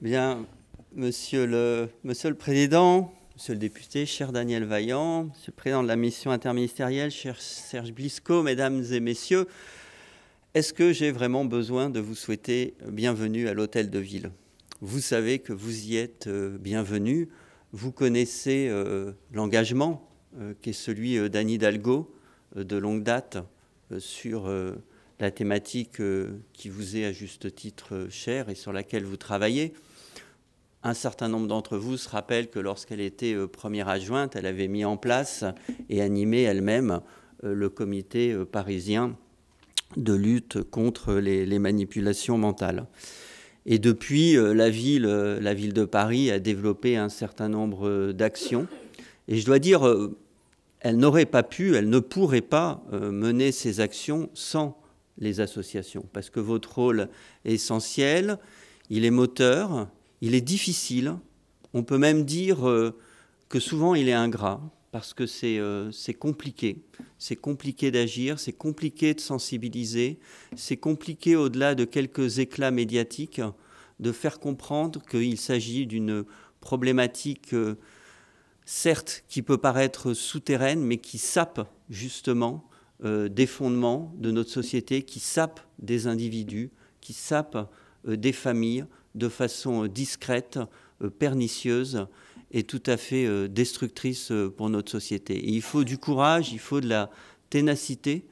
Bien, Monsieur le Président, Monsieur le député, cher Daniel Vaillant, Monsieur le Président de la mission interministérielle, cher Serge Blisco, Mesdames et Messieurs, est-ce que j'ai vraiment besoin de vous souhaiter bienvenue à l'Hôtel de Ville? Vous savez que vous y êtes bienvenue. Vous connaissez l'engagement qui est celui d'Anne Hidalgo de longue date sur la thématique qui vous est à juste titre chère et sur laquelle vous travaillez. Un certain nombre d'entre vous se rappellent que lorsqu'elle était première adjointe, elle avait mis en place et animé elle-même le comité parisien de lutte contre les manipulations mentales. Et depuis, la ville de Paris a développé un certain nombre d'actions. Et je dois dire, elle n'aurait pas pu, elle ne pourrait pas mener ces actions sans les associations, parce que votre rôle est essentiel, il est moteur, il est difficile, on peut même dire que souvent il est ingrat, parce que c'est compliqué d'agir, c'est compliqué de sensibiliser, c'est compliqué au-delà de quelques éclats médiatiques de faire comprendre qu'il s'agit d'une problématique certes qui peut paraître souterraine, mais qui sape justement des fondements de notre société, qui sape des individus, qui sape des familles de façon discrète, pernicieuse et tout à fait destructrice pour notre société. Et il faut du courage, il faut de la ténacité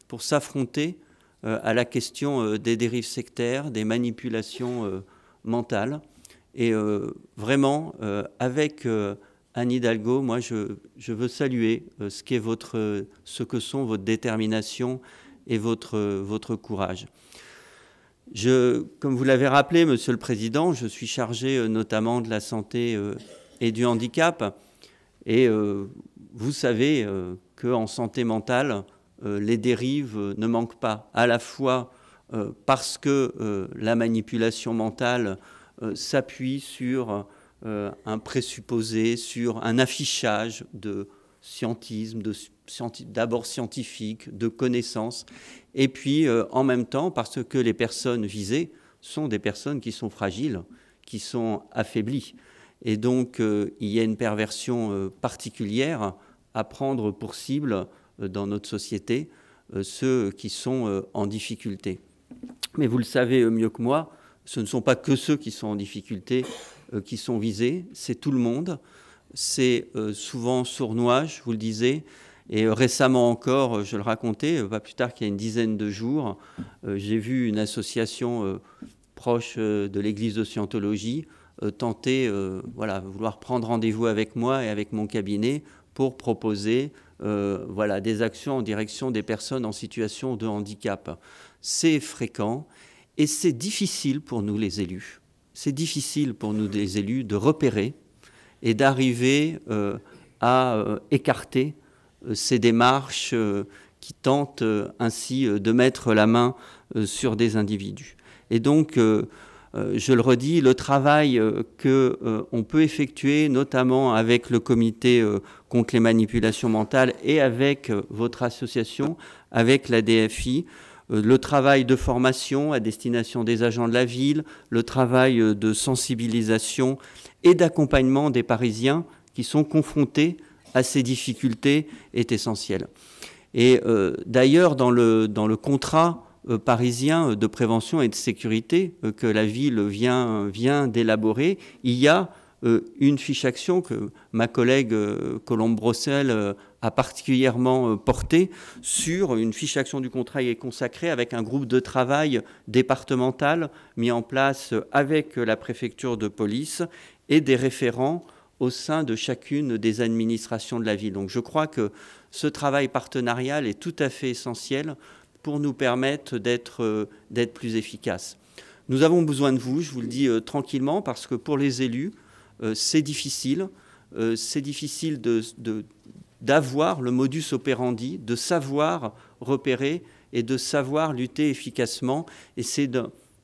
pour s'affronter à la question des dérives sectaires, des manipulations mentales. Et vraiment, avec Anne Hidalgo, moi je veux saluer ce que sont votre détermination et votre courage. Comme vous l'avez rappelé, Monsieur le Président, je suis chargé notamment de la santé et du handicap. Et vous savez qu'en santé mentale, les dérives ne manquent pas, à la fois parce que la manipulation mentale s'appuie sur un présupposé, sur un affichage de scientisme, d'abord scientifique, de connaissances, et puis en même temps parce que les personnes visées sont des personnes qui sont fragiles, qui sont affaiblies. Et donc il y a une perversion particulière à prendre pour cible dans notre société ceux qui sont en difficulté. Mais vous le savez mieux que moi, ce ne sont pas que ceux qui sont en difficulté qui sont visés, c'est tout le monde. C'est souvent sournois, je vous le disais. Et récemment encore, je le racontais, pas plus tard qu'il y a une dizaine de jours, j'ai vu une association proche de l'église de Scientologie tenter, vouloir prendre rendez-vous avec moi et avec mon cabinet pour proposer des actions en direction des personnes en situation de handicap. C'est fréquent et c'est difficile pour nous les élus. C'est difficile pour nous les élus de repérer et d'arriver à écarter ces démarches qui tentent ainsi de mettre la main sur des individus. Et donc, je le redis, le travail qu'on peut effectuer, notamment avec le comité contre les manipulations mentales et avec votre association, avec la DFI, le travail de formation à destination des agents de la ville, le travail de sensibilisation et d'accompagnement des Parisiens qui sont confrontés à ces difficultés est essentiel. Et d'ailleurs, dans le contrat parisien de prévention et de sécurité que la ville vient d'élaborer, il y a une fiche action que ma collègue Colombe Brossel a particulièrement portée sur une fiche action du contrat qui est consacrée avec un groupe de travail départemental mis en place avec la préfecture de police et des référents au sein de chacune des administrations de la ville. Donc je crois que ce travail partenarial est tout à fait essentiel pour nous permettre d'être plus efficaces. Nous avons besoin de vous, je vous le dis tranquillement, parce que pour les élus, c'est difficile d'avoir le modus operandi, de savoir repérer et de savoir lutter efficacement. Et c'est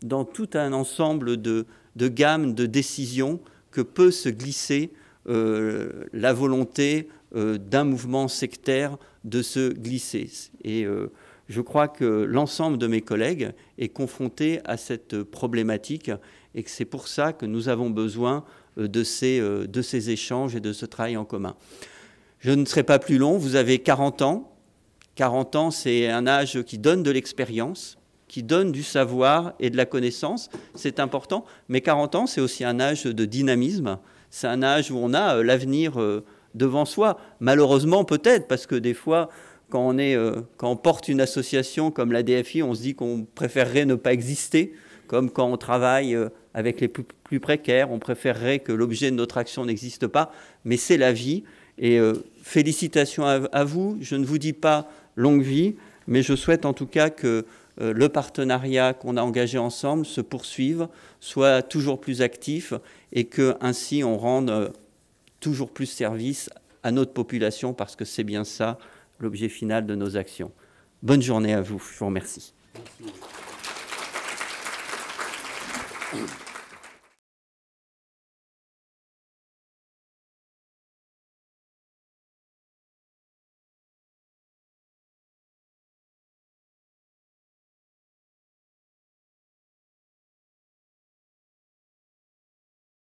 dans tout un ensemble de gammes de décisions que peut se glisser la volonté d'un mouvement sectaire de se glisser. Et je crois que l'ensemble de mes collègues est confronté à cette problématique et que c'est pour ça que nous avons besoin de ces échanges et de ce travail en commun. Je ne serai pas plus long, vous avez 40 ans. 40 ans, c'est un âge qui donne de l'expérience, qui donne du savoir et de la connaissance, c'est important. Mais 40 ans, c'est aussi un âge de dynamisme, c'est un âge où on a l'avenir devant soi. Malheureusement, peut-être, parce que des fois, quand on porte une association comme la DFI, on se dit qu'on préférerait ne pas exister, comme quand on travaille avec les plus précaires, on préférerait que l'objet de notre action n'existe pas, mais c'est la vie. Et félicitations à vous. Je ne vous dis pas longue vie, mais je souhaite en tout cas que le partenariat qu'on a engagé ensemble se poursuive, soit toujours plus actif et qu'ainsi on rende toujours plus service à notre population parce que c'est bien ça l'objet final de nos actions. Bonne journée à vous. Je vous remercie. Merci.